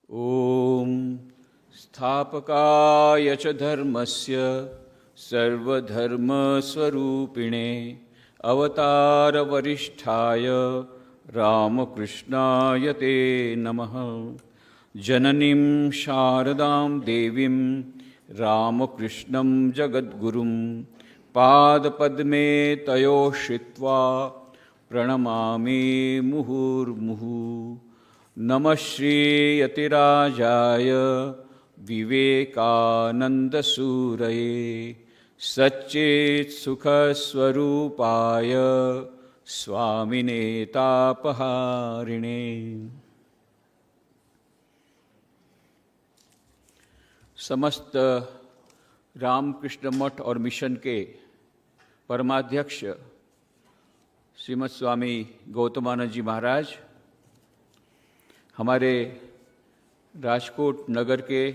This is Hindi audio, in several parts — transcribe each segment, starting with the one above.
ॐ स्थापकाय च धर्मस्य सर्वधर्मस्वरूपिणे अवतारवरिष्ठाय रामकृष्णाय ते नमः। जननीं शारदां देवीं रामकृष्णं जगद्गुरुं पादपद्मे तयोः श्रित्वा प्रणमामि मुहुर्मुहुः। नमः श्रीयतिराजाय विवेकानन्दसूरये सच्चित्सुखस्वरूपाय स्वामिने तापहारिणे। समस्त रामकृष्ण मठ और मिशन के परमाध्यक्ष श्रीमद स्वामी गौतमानंद जी महाराज, हमारे राजकोट नगर के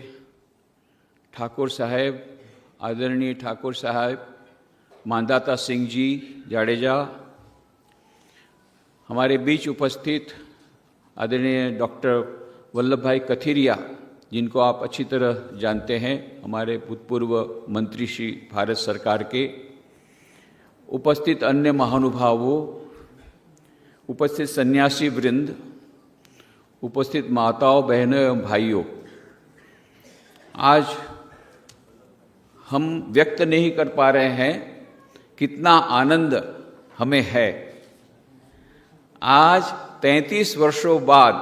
ठाकुर साहेब, आदरणीय ठाकुर साहब मानदाता सिंह जी जाडेजा, हमारे बीच उपस्थित आदरणीय डॉक्टर वल्लभ भाई कथिरिया, जिनको आप अच्छी तरह जानते हैं, हमारे भूतपूर्व मंत्री श्री भारत सरकार के, उपस्थित अन्य महानुभावों, उपस्थित सन्यासी वृंद, उपस्थित माताओं, बहनों एवं भाइयों, आज हम व्यक्त नहीं कर पा रहे हैं कितना आनंद हमें है। आज 33 वर्षों बाद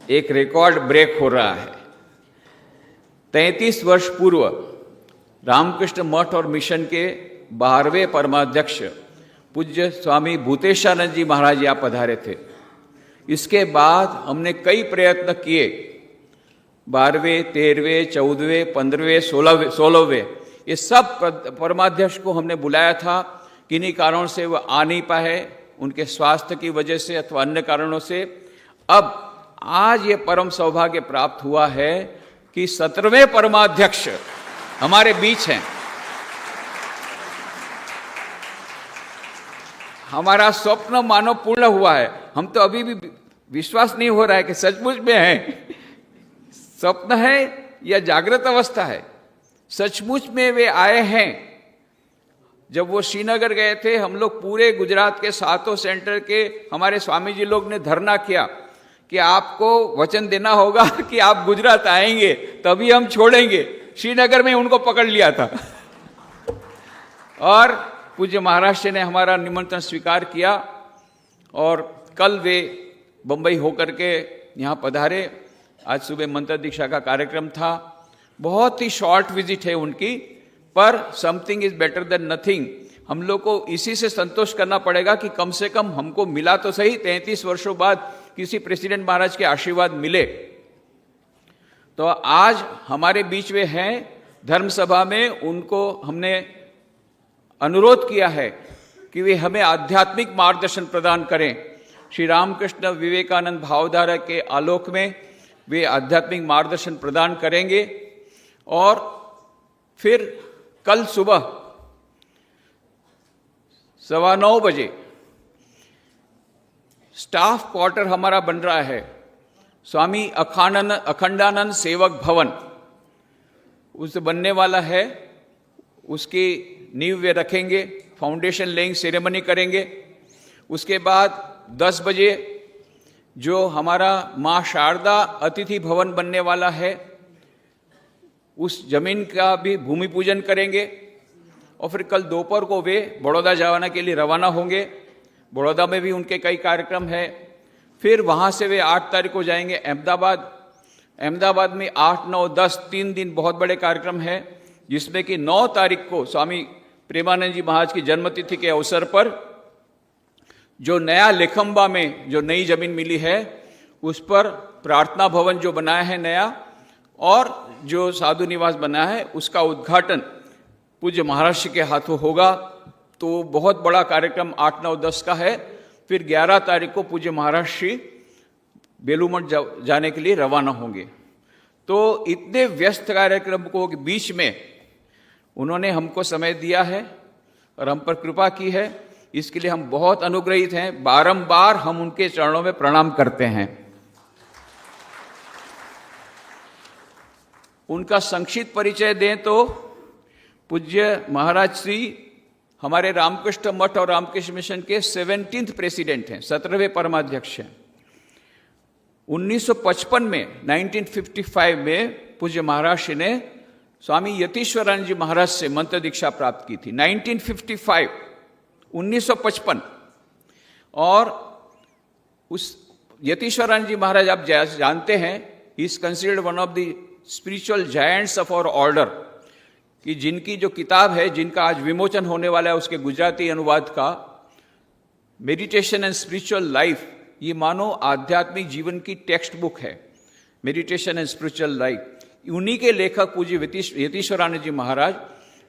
एक रिकॉर्ड ब्रेक हो रहा है। 33 वर्ष पूर्व रामकृष्ण मठ और मिशन के 12वें परमाध्यक्ष पूज्य स्वामी भूतेशानंद जी महाराज यहाँ पधारे थे। इसके बाद हमने कई प्रयत्न किए, 12वें, 13वें, 14वें, 15वें, 16वें, ये सब परमाध्यक्ष को हमने बुलाया था। किन्हीं कारणों से वह आ नहीं पाए, उनके स्वास्थ्य की वजह से अथवा अन्य कारणों से। अब आज ये परम सौभाग्य प्राप्त हुआ है कि 17वें परमाध्यक्ष हमारे बीच हैं। हमारा स्वप्न मानो पूर्ण हुआ है। हम तो अभी भी विश्वास नहीं हो रहा है कि सचमुच में है, स्वप्न है या जागृत अवस्था है। सचमुच में वे आए हैं। जब वो श्रीनगर गए थे, हम लोग पूरे गुजरात के 7 सेंटर के हमारे स्वामी जी लोग ने धरना किया कि आपको वचन देना होगा कि आप गुजरात आएंगे तभी हम छोड़ेंगे। श्रीनगर में उनको पकड़ लिया था और पूज्य महाराष्ट्र ने हमारा निमंत्रण स्वीकार किया और कल वे बंबई होकर के यहाँ पधारे। आज सुबह मंत्र दीक्षा का कार्यक्रम था। बहुत ही शॉर्ट विजिट है उनकी, पर something is better than nothing. हम लोग को इसी से संतोष करना पड़ेगा कि कम से कम हमको मिला तो सही, 33 वर्षों बाद किसी प्रेसिडेंट महाराज के आशीर्वाद मिले। तो आज हमारे बीच में हैं। धर्म सभा में उनको हमने अनुरोध किया है कि वे हमें आध्यात्मिक मार्गदर्शन प्रदान करें। श्री रामकृष्ण विवेकानंद भावधारा के आलोक में वे आध्यात्मिक मार्गदर्शन प्रदान करेंगे। और फिर कल सुबह 9:15 बजे स्टाफ क्वार्टर हमारा बन रहा है, स्वामी अखंडानंद सेवक भवन, उस बनने वाला है। उसकी नींव वे रखेंगे, फाउंडेशन लेइंग सेरेमनी करेंगे। उसके बाद 10 बजे जो हमारा माँ शारदा अतिथि भवन बनने वाला है, उस जमीन का भी भूमि पूजन करेंगे। और फिर कल दोपहर को वे बड़ौदा जाने के लिए रवाना होंगे। बड़ौदा में भी उनके कई कार्यक्रम है। फिर वहाँ से वे 8 तारीख को जाएंगे अहमदाबाद। अहमदाबाद में 8, 9, 10 3 दिन बहुत बड़े कार्यक्रम है, जिसमें कि 9 तारीख को स्वामी प्रेमानंद जी महाराज की जन्मतिथि के अवसर पर जो नया लेखम्बा में जो नई जमीन मिली है, उस पर प्रार्थना भवन जो बनाया है नया, और जो साधु निवास बना है, उसका उद्घाटन पूज्य महाराष्ट्र के हाथों होगा। तो बहुत बड़ा कार्यक्रम 8, 9, 10 का है। फिर 11 तारीख को पूज्य महाराष्ट्र बेलूमठ जाने के लिए रवाना होंगे। तो इतने व्यस्त कार्यक्रम को बीच में उन्होंने हमको समय दिया है और हम पर कृपा की है। इसके लिए हम बहुत अनुग्रहित हैं। बारंबार हम उनके चरणों में प्रणाम करते हैं। उनका संक्षिप्त परिचय दें तो पूज्य महाराज श्री हमारे रामकृष्ण मठ और रामकृष्ण मिशन के 17th प्रेसिडेंट हैं, 17वें परमाध्यक्ष हैं। 1955 में 1955 में पूज्य महाराज श्री ने स्वामी यतीश्वरानंद जी महाराज से मंत्र दीक्षा प्राप्त की थी। 1955 और उस यतीश्वरानंद जी महाराज आप जानते हैं, he is considered one of the spiritual giants of our order, कि जिनकी जो किताब है, जिनका आज विमोचन होने वाला है, उसके गुजराती अनुवाद का मेडिटेशन एंड स्पिरिचुअल लाइफ, ये मानो आध्यात्मिक जीवन की टेक्स्ट बुक है, मेडिटेशन एंड स्पिरिचुअल लाइफ। उन्हीं के लेखक पूज्य यतीश्वरानंद जी महाराज,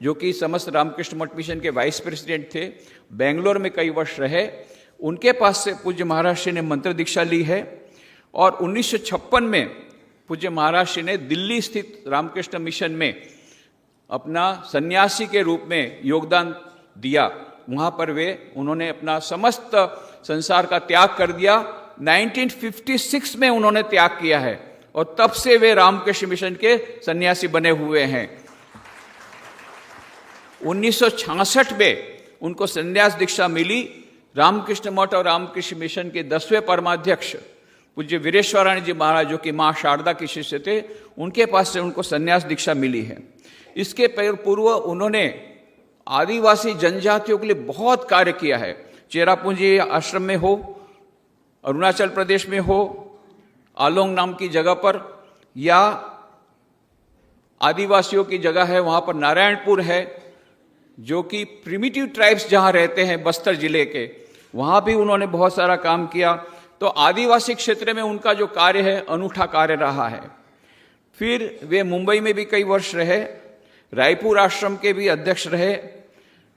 जो कि समस्त रामकृष्ण मठ मिशन के वाइस प्रेसिडेंट थे, बेंगलोर में कई वर्ष रहे, उनके पास से पूज्य महाराज श्री ने मंत्र दीक्षा ली है। और 1956 में पूज्य महाराज श्री ने दिल्ली स्थित रामकृष्ण मिशन में अपना सन्यासी के रूप में योगदान दिया। वहाँ पर उन्होंने अपना समस्त संसार का त्याग कर दिया। 1956 में उन्होंने त्याग किया है और तब से वे रामकृष्ण मिशन के सन्यासी बने हुए हैं। 1966 में उनको संन्यास दीक्षा मिली। रामकृष्ण मठ और रामकृष्ण मिशन के 10वें परमाध्यक्ष पूज्य वीरेश्वरानंद जी महाराज, जो कि मां शारदा के शिष्य थे, उनके पास से उनको संन्यास दीक्षा मिली है। इसके पूर्व उन्होंने आदिवासी जनजातियों के लिए बहुत कार्य किया है। चेरापूंजी आश्रम में हो, अरुणाचल प्रदेश में हो, आलोंग नाम की जगह पर, या आदिवासियों की जगह है वहाँ पर नारायणपुर है, जो कि प्रिमिटिव ट्राइब्स जहाँ रहते हैं बस्तर जिले के, वहाँ भी उन्होंने बहुत सारा काम किया। तो आदिवासी क्षेत्र में उनका जो कार्य है अनूठा कार्य रहा है। फिर वे मुंबई में भी कई वर्ष रहे, रायपुर आश्रम के भी अध्यक्ष रहे,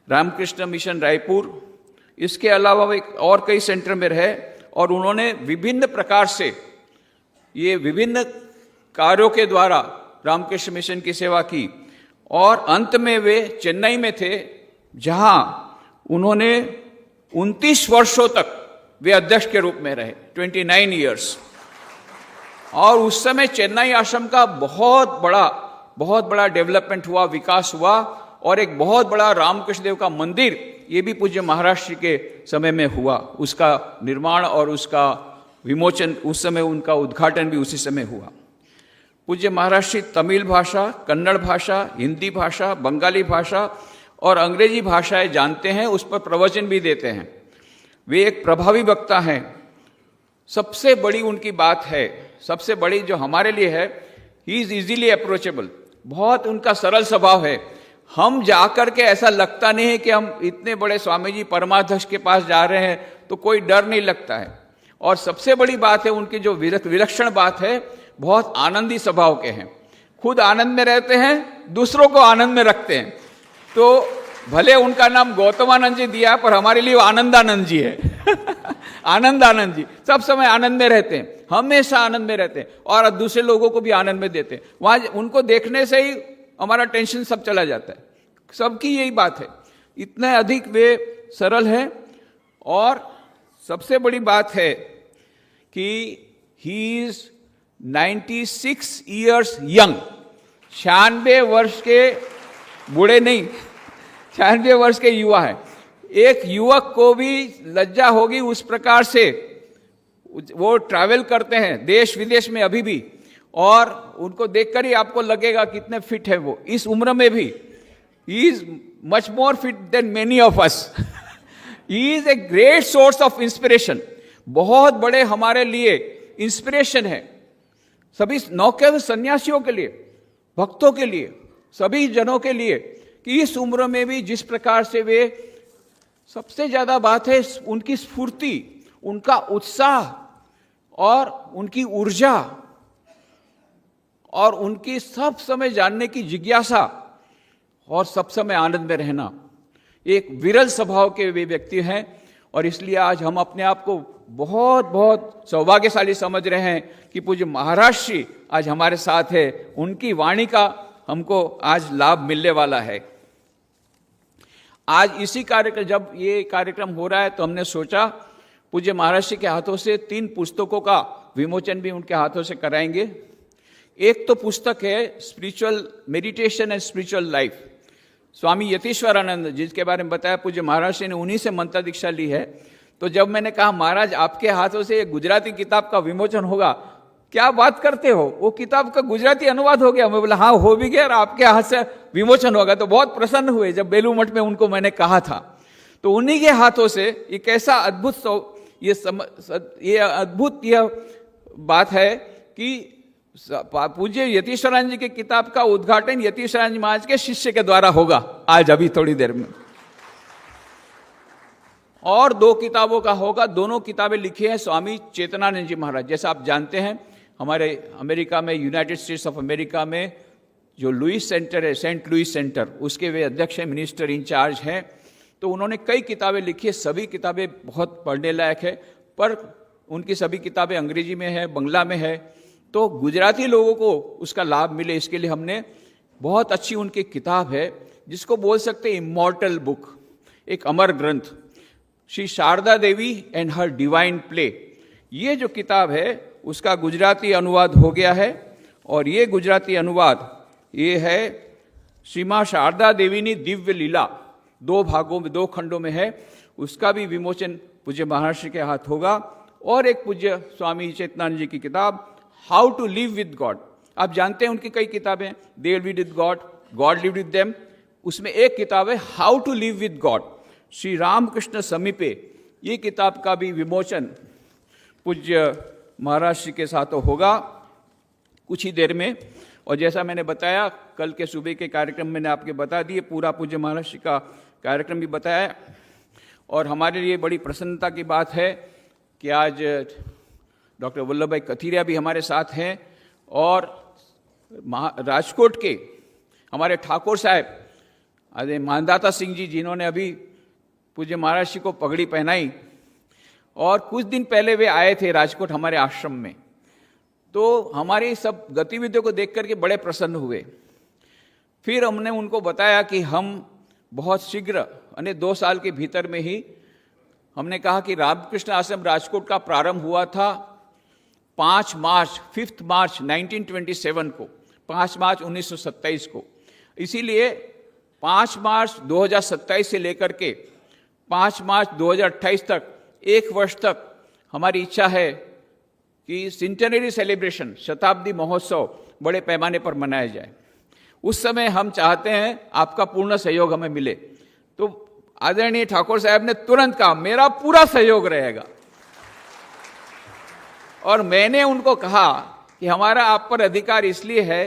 रामकृष्ण मिशन रायपुर। इसके अलावा वे और कई सेंटर में रहे और उन्होंने विभिन्न प्रकार से ये विभिन्न कार्यों के द्वारा रामकृष्ण मिशन की सेवा की। और अंत में वे चेन्नई में थे, जहां उन्होंने 29 वर्षों तक वे अध्यक्ष के रूप में रहे, 29 ईयर्स। और उस समय चेन्नई आश्रम का बहुत बड़ा डेवलपमेंट हुआ, विकास हुआ, और एक बहुत बड़ा रामकृष्ण देव का मंदिर, ये भी पूज्य महाराष्ट्र के समय में हुआ। उसका निर्माण और उसका विमोचन, उस समय उनका उद्घाटन भी उसी समय हुआ। पूज्य महाराष्ट्र तमिल भाषा, कन्नड़ भाषा, हिंदी भाषा, बंगाली भाषा और अंग्रेजी भाषाएं जानते हैं, उस पर प्रवचन भी देते हैं। वे एक प्रभावी वक्ता हैं। सबसे बड़ी उनकी बात है, सबसे बड़ी जो हमारे लिए है, ही इज इजीली अप्रोचेबल। बहुत उनका सरल स्वभाव है। हम जाकर के ऐसा लगता नहीं है कि हम इतने बड़े स्वामी जी परमाध्यक्ष के पास जा रहे हैं, तो कोई डर नहीं लगता है। और सबसे बड़ी बात है उनकी जो विलक्षण बात है, बहुत आनंदी स्वभाव के हैं। खुद आनंद में रहते हैं, दूसरों को आनंद में रखते हैं। तो भले उनका नाम गौतमानंद जी दिया, पर हमारे लिए आनंदानंद जी है। आनंदानंद जी सब समय आनंद में रहते हैं, हमेशा आनंद में रहते हैं और दूसरे लोगों को भी आनंद में देते हैं। वहां उनको देखने से ही हमारा टेंशन सब चला जाता है। सबकी यही बात है, इतने अधिक वे सरल हैं। और सबसे बड़ी बात है कि ही इज 96 ईयर्स यंग। 96 वर्ष के बूढ़े नहीं, 96 वर्ष के युवा है। एक युवक को भी लज्जा होगी उस प्रकार से वो ट्रैवल करते हैं देश विदेश में अभी भी, और उनको देखकर ही आपको लगेगा कितने फिट है वो इस उम्र में भी। He is much more fit than many of us. He is a great source of inspiration. बहुत बड़े हमारे लिए इंस्पिरेशन है, सभी न केवल सन्यासियों के लिए, भक्तों के लिए, सभी जनों के लिए, कि इस उम्र में भी जिस प्रकार से वे, सबसे ज्यादा बात है उनकी स्फूर्ति, उनका उत्साह और उनकी ऊर्जा और उनकी सब समय जानने की जिज्ञासा और सब समय आनंद में रहना। एक विरल स्वभाव के वे व्यक्ति हैं और इसलिए आज हम अपने आप को बहुत बहुत सौभाग्यशाली समझ रहे हैं कि पूज्य महाराज श्री आज हमारे साथ है। उनकी वाणी का हमको आज लाभ मिलने वाला है। आज इसी कार्यक्रम, जब ये कार्यक्रम हो रहा है, तो हमने सोचा पूज्य महाराज श्री के हाथों से 3 पुस्तकों का विमोचन भी उनके हाथों से कराएंगे। एक तो पुस्तक है spiritual meditation and spiritual life, Swami Yatishwarananda, जिसके बारे में बताया पूज्य महाराज ने, उन्हीं से मंत्र दीक्षा ली है। तो जब मैंने कहा महाराज आपके हाथों से ये गुजराती किताब का विमोचन होगा, क्या बात करते हो, वो किताब का गुजराती अनुवाद हो गया? मैं बोला हाँ हो भी गया और आपके हाथ से विमोचन होगा। तो बहुत प्रसन्न हुए जब बेलू मठ में उनको मैंने कहा था। तो उन्हीं के हाथों से एक ऐसा अद्भुत ये अद्भुत यह बात है कि पूज्य यतीश्वरानंद जी की किताब का उद्घाटन यतीश्वरानंद जी महाराज के शिष्य के द्वारा होगा आज अभी थोड़ी देर में, और 2 किताबों का होगा। दोनों किताबें लिखी हैं स्वामी चेतनानंद जी महाराज। जैसा आप जानते हैं हमारे अमेरिका में, यूनाइटेड स्टेट्स ऑफ अमेरिका में जो लुइस सेंटर है, सेंट लुइस सेंटर, उसके वे अध्यक्ष हैं, मिनिस्टर इंचार्ज हैं। तो उन्होंने कई किताबें लिखी है, सभी किताबें बहुत पढ़ने लायक है, पर उनकी सभी किताबें अंग्रेजी में है, बंगला में है। तो गुजराती लोगों को उसका लाभ मिले इसके लिए हमने बहुत अच्छी उनकी किताब है, जिसको बोल सकते हैं इमॉर्टल बुक, एक अमर ग्रंथ, श्री शारदा देवी एंड हर डिवाइन प्ले। ये जो किताब है उसका गुजराती अनुवाद हो गया है, और ये गुजराती अनुवाद ये है श्री मां शारदा देवीनी दिव्य लीला, 2 भागों में, 2 खंडों में है। उसका भी विमोचन पूज्य महर्षि के हाथ होगा। और एक पूज्य स्वामी चेतनानंद जी की किताब how to live with God, आप जानते हैं उनकी कई किताबें, they lived with God, God lived with them, उसमें एक किताब है how to live with God, Shri Ramakrishna Samipe. ये किताब का भी विमोचन पूज्य महाराज जी के साथ होगा कुछ ही देर में। और जैसा मैंने बताया कल के सुबह के कार्यक्रम मैंने आपके बता दिए, पूरा पूज्य महाराज जी का कार्यक्रम भी बताया। और हमारे लिए बड़ी प्रसन्नता की बात है कि आज डॉक्टर वल्लभ भाई कथीरिया भी हमारे साथ हैं, और राजकोट के हमारे ठाकुर साहब अरे मानदाता सिंह जी, जिन्होंने अभी पूज्य महाराज जी को पगड़ी पहनाई, और कुछ दिन पहले वे आए थे राजकोट हमारे आश्रम में। तो हमारी सब गतिविधियों को देख करके बड़े प्रसन्न हुए। फिर हमने उनको बताया कि हम बहुत शीघ्र, यानी 2 साल के भीतर में ही, हमने कहा कि रामकृष्ण आश्रम राजकोट का प्रारंभ हुआ था 5 मार्च 1927 को, 5 मार्च 1927 को। इसीलिए 5 मार्च 2027 से लेकर के 5 मार्च 2028 तक, 1 वर्ष तक हमारी इच्छा है कि सेंटेनरी सेलिब्रेशन, शताब्दी महोत्सव बड़े पैमाने पर मनाया जाए। उस समय हम चाहते हैं आपका पूर्ण सहयोग हमें मिले। तो आदरणीय ठाकुर साहब ने तुरंत कहा मेरा पूरा सहयोग रहेगा, और मैंने उनको कहा कि हमारा आप पर अधिकार इसलिए है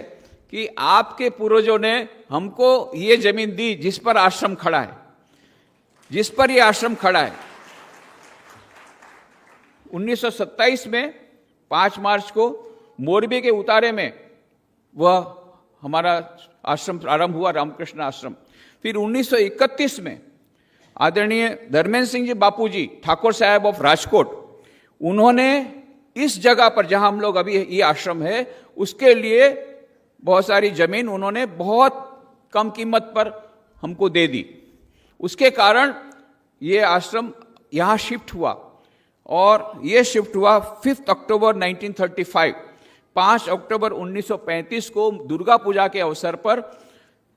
कि आपके पूर्वजों ने हमको ये जमीन दी जिस पर आश्रम खड़ा है, जिस पर ये आश्रम खड़ा है। 1927 में 5 मार्च को मोरबी के उतारे में वह हमारा आश्रम प्रारंभ हुआ, रामकृष्ण आश्रम। फिर 1931 में आदरणीय धर्मेंद्र सिंह जी बापू जी, ठाकुर साहब ऑफ राजकोट, उन्होंने इस जगह पर जहां हम लोग अभी ये आश्रम है उसके लिए बहुत सारी जमीन उन्होंने बहुत कम कीमत पर हमको दे दी। उसके कारण ये आश्रम यहाँ शिफ्ट हुआ, और ये शिफ्ट हुआ 5 अक्टूबर 1935, 5 अक्टूबर 1935 को दुर्गा पूजा के अवसर पर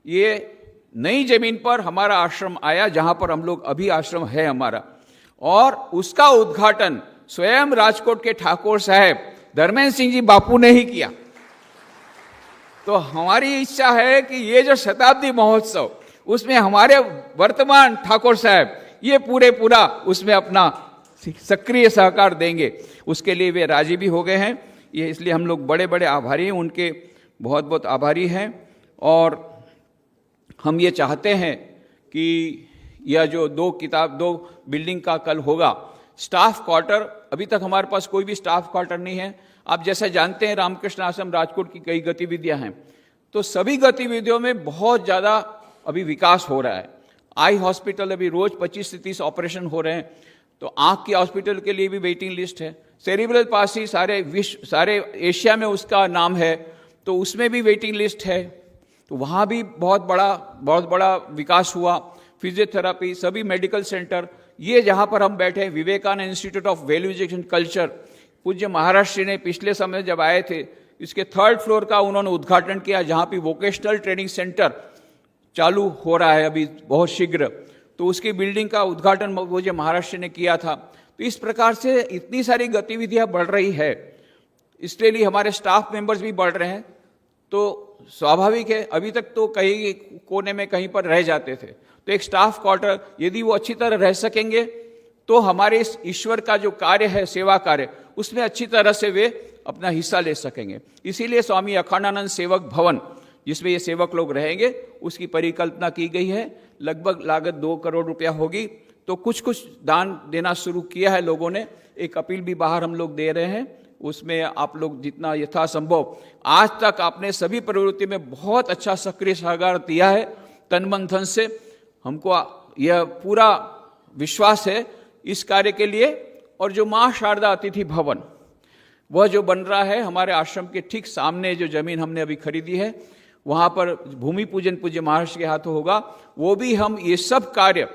ये नई जमीन पर हमारा आश्रम आया, जहां पर हम लोग अभी आश्रम है हमारा। और उसका उद्घाटन स्वयं राजकोट के ठाकुर साहब धर्मेंद्र सिंह जी बापू ने ही किया। तो हमारी इच्छा है कि ये जो शताब्दी महोत्सव, उसमें हमारे वर्तमान ठाकुर साहब ये पूरा उसमें अपना सक्रिय सहकार देंगे। उसके लिए वे राजी भी हो गए हैं। ये इसलिए हम लोग बड़े बड़े आभारी हैं, उनके बहुत बहुत आभारी हैं। और हम ये चाहते हैं कि यह जो 2 बिल्डिंग का कल होगा, स्टाफ क्वार्टर, अभी तक हमारे पास कोई भी स्टाफ क्वार्टर नहीं है। आप जैसे जानते हैं रामकृष्ण आश्रम राजकोट की कई गतिविधियां हैं, तो सभी गतिविधियों में बहुत ज़्यादा अभी विकास हो रहा है। आई हॉस्पिटल अभी रोज 25 से 30 ऑपरेशन हो रहे हैं, तो आंख की हॉस्पिटल के लिए भी वेटिंग लिस्ट है। सेरिब्रल पासी सारे एशिया में उसका नाम है, तो उसमें भी वेटिंग लिस्ट है। तो वहाँ भी बहुत बड़ा विकास हुआ। फिजियोथेरापी, सभी मेडिकल सेंटर, ये जहाँ पर हम बैठे Vivekananda institute of value education culture, पूज्य महाराष्ट्र ने पिछले समय जब आए थे इसके 3rd फ्लोर का उन्होंने उद्घाटन किया, जहां पे वोकेशनल ट्रेनिंग सेंटर चालू हो रहा है अभी बहुत शीघ्र। तो उसकी बिल्डिंग का उद्घाटन मुझे महाराष्ट्र ने किया था। तो इस प्रकार से इतनी सारी गतिविधियां बढ़ रही है, इसके लिए हमारे स्टाफ मेंबर्स भी बढ़ रहे हैं। तो स्वाभाविक है, अभी तक तो कहीं कोने में कहीं पर रह जाते थे, तो एक स्टाफ क्वार्टर यदि वो अच्छी तरह रह सकेंगे तो हमारे इस ईश्वर का जो कार्य है, सेवा कार्य, उसमें अच्छी तरह से वे अपना हिस्सा ले सकेंगे। इसीलिए स्वामी अखंडानंद सेवक भवन, जिसमें ये सेवक लोग रहेंगे, उसकी परिकल्पना की गई है। लगभग लागत 2 करोड़ रुपया होगी। तो कुछ कुछ दान देना शुरू किया है लोगों ने। एक अपील भी बाहर हम लोग दे रहे हैं, उसमें आप लोग जितना यथासंभव, आज तक आपने सभी प्रवृत्ति में बहुत अच्छा सक्रिय सहकार दिया है तन मन धन से। हमको यह पूरा विश्वास है इस कार्य के लिए। और जो मां शारदा अतिथि भवन, वह जो बन रहा है हमारे आश्रम के ठीक सामने, जो जमीन हमने अभी खरीदी है, वहां पर भूमि पूजन पूज्य महाराज के हाथों होगा। वो भी हम ये सब कार्य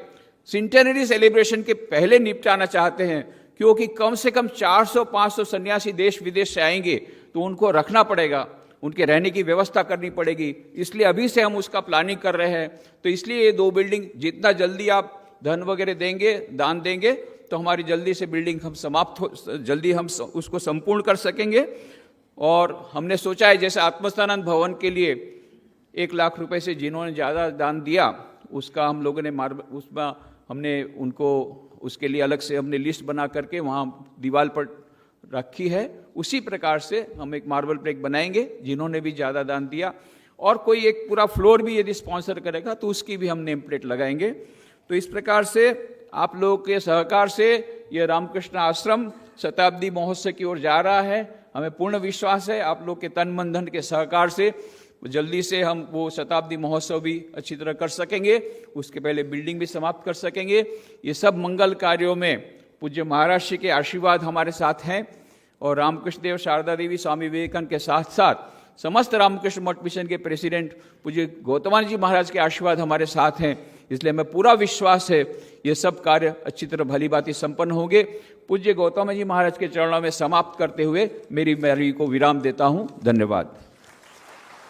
सेंटेनरी सेलिब्रेशन के पहले निपटाना चाहते हैं, क्योंकि कम से कम 400-500 सन्यासी देश विदेश से आएंगे, तो उनको रखना पड़ेगा, उनके रहने की व्यवस्था करनी पड़ेगी। इसलिए अभी से हम उसका प्लानिंग कर रहे हैं। तो इसलिए ये 2 बिल्डिंग जितना जल्दी आप धन वगैरह देंगे, दान देंगे, तो हमारी जल्दी से बिल्डिंग हम जल्दी हम उसको संपूर्ण कर सकेंगे। और हमने सोचा है, जैसे आत्मस्थानंद भवन के लिए 1 लाख रुपए से जिन्होंने ज़्यादा दान दिया, उसका हम लोगों ने उसमें हमने उनको उसके लिए अलग से हमने लिस्ट बना करके वहाँ दीवार पर रखी है। उसी प्रकार से हम एक मार्बल प्लेक बनाएंगे जिन्होंने भी ज़्यादा दान दिया। और कोई एक पूरा फ्लोर भी यदि स्पॉन्सर करेगा तो उसकी भी हम नेम प्लेट लगाएंगे। तो इस प्रकार से आप लोगों के सहकार से ये रामकृष्ण आश्रम शताब्दी महोत्सव की ओर जा रहा है। हमें पूर्ण विश्वास है आप लोग के तन मन धन के सहकार से जल्दी से हम वो शताब्दी महोत्सव भी अच्छी तरह कर सकेंगे, उसके पहले बिल्डिंग भी समाप्त कर सकेंगे। ये सब मंगल कार्यों में पूज्य महाराज जी के आशीर्वाद हमारे साथ हैं। और रामकृष्ण देव, शारदा देवी, स्वामी विवेकानंद के साथ साथ समस्त रामकृष्ण मठ मिशन के प्रेसिडेंट पूज्य गौतमानंद जी महाराज के आशीर्वाद हमारे साथ हैं। इसलिए हमें पूरा विश्वास है ये सब कार्य अच्छी तरह भली भांति संपन्न होंगे। पूज्य गौतम जी महाराज के चरणों में समाप्त करते हुए मेरी को विराम देता हूँ। धन्यवाद।